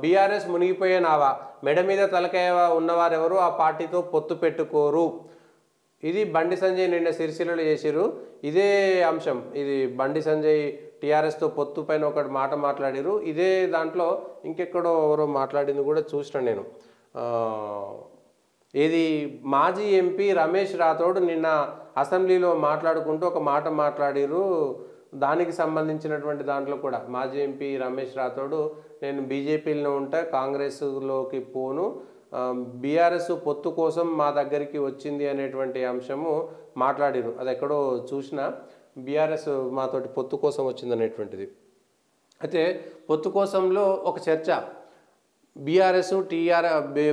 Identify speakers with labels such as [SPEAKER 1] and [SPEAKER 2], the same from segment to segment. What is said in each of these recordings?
[SPEAKER 1] BRS మునిగిపోయే నావా, మెడ మీద తలకాయ ఉన్నవారెవరు ఆ పార్టీతో పొత్తు పెట్టుకోరు. ఇది బండి సంజయ్ నిన్న సిరిసిల్లలో చేసిరు. ఇదే అంశం, ఇది బండి సంజయ్ టీఆర్ఎస్తో పొత్తు పైన ఒకటి మాట మాట్లాడిరు. ఇదే దాంట్లో ఇంకెక్కడో ఎవరో మాట్లాడింది కూడా చూసిన నేను. ఇది మాజీ ఎంపీ రమేష్ రాథోడ్ నిన్న అసెంబ్లీలో మాట్లాడుకుంటూ ఒక మాట మాట్లాడిరు. దానికి సంబంధించినటువంటి దాంట్లో కూడా మాజీ ఎంపీ రమేష్ రాథోడ్, నేను బీజేపీలో ఉంటా, కాంగ్రెస్లోకి పోను, బీఆర్ఎస్ పొత్తు కోసం మా దగ్గరికి వచ్చింది అనేటువంటి అంశము మాట్లాడిరు. అది ఎక్కడో చూసినా, బీఆర్ఎస్ మాతోటి పొత్తు కోసం వచ్చింది అనేటువంటిది. అయితే పొత్తు కోసంలో ఒక చర్చ, బీఆర్ఎస్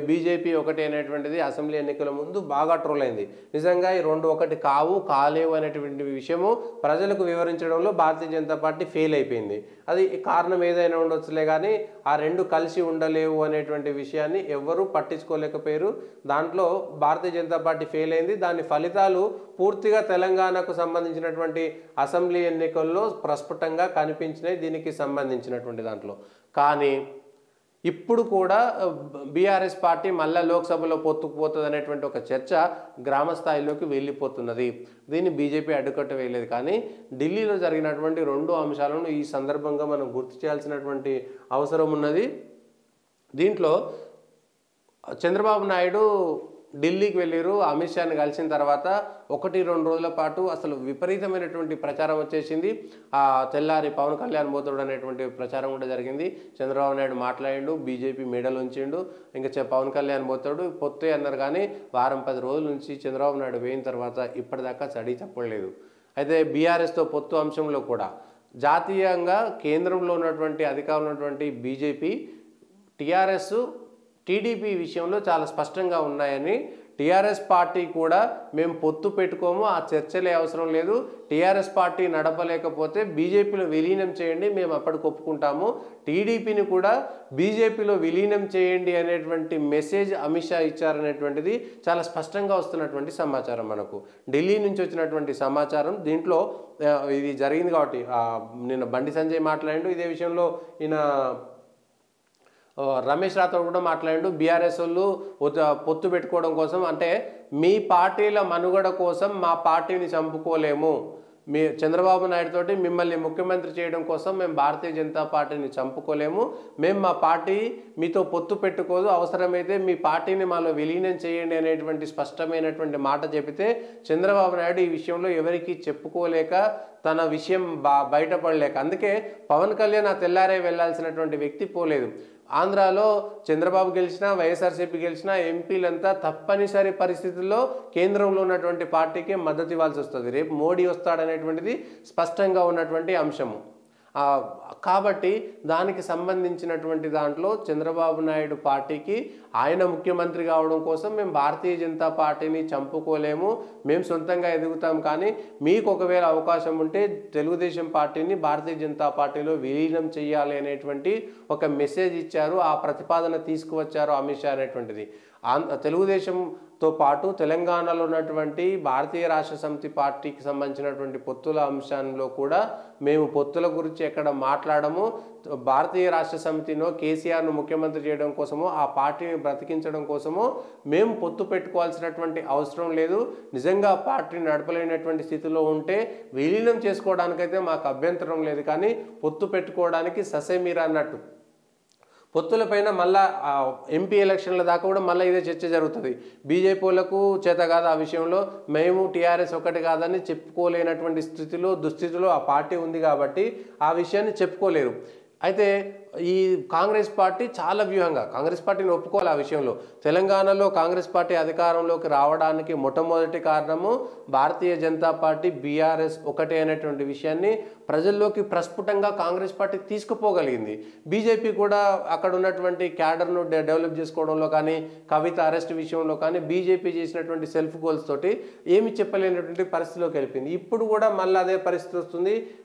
[SPEAKER 1] బీజేపీ ఒకటి అనేటువంటిది అసెంబ్లీ ఎన్నికల ముందు బాగా ట్రోల్ అయింది. నిజంగా ఈ రెండు ఒకటి కాలేవు అనేటువంటి విషయము ప్రజలకు వివరించడంలో భారతీయ జనతా పార్టీ ఫెయిల్ అయిపోయింది. అది కారణం ఏదైనా ఉండొచ్చులే, కానీ ఆ రెండు కలిసి ఉండలేవు అనేటువంటి విషయాన్ని ఎవ్వరూ పట్టించుకోలేకపోయారు. దాంట్లో భారతీయ జనతా పార్టీ ఫెయిల్ అయింది. దాని ఫలితాలు పూర్తిగా తెలంగాణకు సంబంధించినటువంటి అసెంబ్లీ ఎన్నికల్లో ప్రస్ఫుటంగా కనిపించినాయి దీనికి సంబంధించినటువంటి దాంట్లో. కానీ ఇప్పుడు కూడా బీఆర్ఎస్ పార్టీ మళ్ళీ లోక్సభలో పొత్తుకుపోతుంది అనేటువంటి ఒక చర్చ గ్రామ స్థాయిలోకి వెళ్ళిపోతున్నది. దీన్ని బీజేపీ అడ్డుకట్ట వేయలేదు. కానీ ఢిల్లీలో జరిగినటువంటి రెండు అంశాలను ఈ సందర్భంగా మనం గుర్తు చేయాల్సినటువంటి అవసరం ఉన్నది. దీంట్లో చంద్రబాబు నాయుడు ఢిల్లీకి వెళ్ళారు. అమిత్ షాని కలిసిన తర్వాత 1-2 రోజుల పాటు అసలు విపరీతమైనటువంటి ప్రచారం వచ్చేసింది. తెల్లారి పవన్ కళ్యాణ్ పోతాడు అనేటువంటి ప్రచారం కూడా జరిగింది. చంద్రబాబు నాయుడు మాట్లాడిండు, బీజేపీ మెడల్ ఉంచిండు, ఇంకా పవన్ కళ్యాణ్ పోతాడు పొత్తే అన్నారు. కానీ 10 రోజుల నుంచి చంద్రబాబు నాయుడు పోయిన తర్వాత ఇప్పటిదాకా చడి చెప్పలేదు. అయితే బీఆర్ఎస్తో పొత్తు అంశంలో కూడా జాతీయంగా కేంద్రంలో ఉన్నటువంటి అధికారంలో ఉన్నటువంటి బీజేపీ, టీఆర్ఎస్, టీడీపీ విషయంలో చాలా స్పష్టంగా ఉన్నాయని, టీఆర్ఎస్ పార్టీ కూడా మేము పొత్తు పెట్టుకోము, ఆ చర్చలే అవసరం లేదు, టీఆర్ఎస్ పార్టీ నడపలేకపోతే బీజేపీలో విలీనం చేయండి, మేము అప్పటికి ఒప్పుకుంటాము, టీడీపీని కూడా బీజేపీలో విలీనం చేయండి అనేటువంటి మెసేజ్ అమిత్ షా ఇచ్చారనేటువంటిది చాలా స్పష్టంగా వస్తున్నటువంటి సమాచారం. మనకు ఢిల్లీ నుంచి వచ్చినటువంటి సమాచారం. దీంట్లో ఇది జరిగింది కాబట్టి నిన్న బండి సంజయ్ మాట్లాడిండు ఇదే విషయంలో. ఈయన రమేష్ రాథోడ్ కూడా మాట్లాడిండు, బీఆర్ఎస్ వాళ్ళు పొత్తు పెట్టుకోవడం కోసం, అంటే మీ పార్టీల మనుగడ కోసం మా పార్టీని చంపుకోలేము, మీ చంద్రబాబు నాయుడు తోటి మిమ్మల్ని ముఖ్యమంత్రి చేయడం కోసం మేము భారతీయ జనతా పార్టీని చంపుకోలేము, మేము మా పార్టీ మీతో పొత్తు పెట్టుకోదు, అవసరమైతే మీ పార్టీని మాలో విలీనం చేయండి అనేటువంటి స్పష్టమైనటువంటి మాట చెబితే చంద్రబాబు నాయుడు ఈ విషయంలో ఎవరికి చెప్పుకోలేక, తన విషయం బయటపడలేక, అందుకే పవన్ కళ్యాణ్ తెల్లారే వెళ్లాల్సినటువంటి వ్యక్తి పోలేదు. ఆంధ్రాలో చంద్రబాబు గెలిచినా, వైఎస్ఆర్సీపీ గెలిచినా ఎంపీలంతా తప్పనిసరి పరిస్థితుల్లో కేంద్రంలో ఉన్నటువంటి పార్టీకి మద్దతు ఇవ్వాల్సి వస్తుంది. రేపు మోడీ వస్తాడనేటువంటిది స్పష్టంగా ఉన్నటువంటి అంశము. కాబట్టి దానికి సంబంధించినటువంటి దాంట్లో చంద్రబాబు నాయుడు పార్టీకి ఆయన ముఖ్యమంత్రి కావడం కోసం మేము భారతీయ జనతా పార్టీని చంపుకోలేము, మేము సొంతంగా ఎదుగుతాం, కానీ మీకు ఒకవేళ అవకాశం ఉంటే తెలుగుదేశం పార్టీని భారతీయ జనతా పార్టీలో విలీనం చేయాలి అనేటువంటి ఒక మెసేజ్ ఇచ్చారు. ఆ ప్రతిపాదన తీసుకువచ్చారు అమిత్ షా అనేటువంటిది. తెలుగుదేశంతో పాటు తెలంగాణలో ఉన్నటువంటి భారతీయ రాష్ట్ర సమితి పార్టీకి సంబంధించినటువంటి పొత్తుల అంశంలో కూడా మేము పొత్తుల గురించి ఎక్కడ మాట్లాడము, భారతీయ రాష్ట్ర సమితిలో కేసీఆర్ను ముఖ్యమంత్రి చేయడం కోసమో, ఆ పార్టీని బ్రతికించడం కోసమో మేము పొత్తు పెట్టుకోవాల్సినటువంటి అవసరం లేదు, నిజంగా పార్టీని నడపలేనటువంటి స్థితిలో ఉంటే విలీనం చేసుకోవడానికైతే మాకు అభ్యంతరం లేదు, కానీ పొత్తు పెట్టుకోవడానికి ససేమిరా అన్నట్టు. పొత్తులపైన మళ్ళా ఎంపీ ఎలక్షన్ల దాకా కూడా మళ్ళీ ఇదే చర్చ జరుగుతుంది. బీజేపీ వాళ్ళకు చేత కాదు ఆ విషయంలో, మేము టీఆర్ఎస్ ఒకటి కాదని చెప్పుకోలేనటువంటి దుస్థితిలో ఆ పార్టీ ఉంది కాబట్టి ఆ విషయాన్ని చెప్పుకోలేరు. అయితే ఈ కాంగ్రెస్ పార్టీ చాలా వ్యూహంగా కాంగ్రెస్ పార్టీని ఒప్పుకోవాలి. ఆ విషయంలో తెలంగాణలో కాంగ్రెస్ పార్టీ అధికారంలోకి రావడానికి మొట్టమొదటి కారణము భారతీయ జనతా పార్టీ బీఆర్ఎస్ ఒకటే అనేటువంటి విషయాన్ని ప్రజల్లోకి ప్రస్ఫుటంగా కాంగ్రెస్ పార్టీ తీసుకుపోగలిగింది. బీజేపీ కూడా అక్కడ ఉన్నటువంటి క్యాడర్ను డెవలప్ చేసుకోవడంలో కానీ, కవిత అరెస్ట్ విషయంలో కానీ బీజేపీ చేసినటువంటి సెల్ఫ్ గోల్స్ తోటి ఏమి చెప్పలేనటువంటి పరిస్థితిలోకి వెళ్ళిపోయింది. ఇప్పుడు కూడా మళ్ళీ అదే పరిస్థితి వస్తుంది.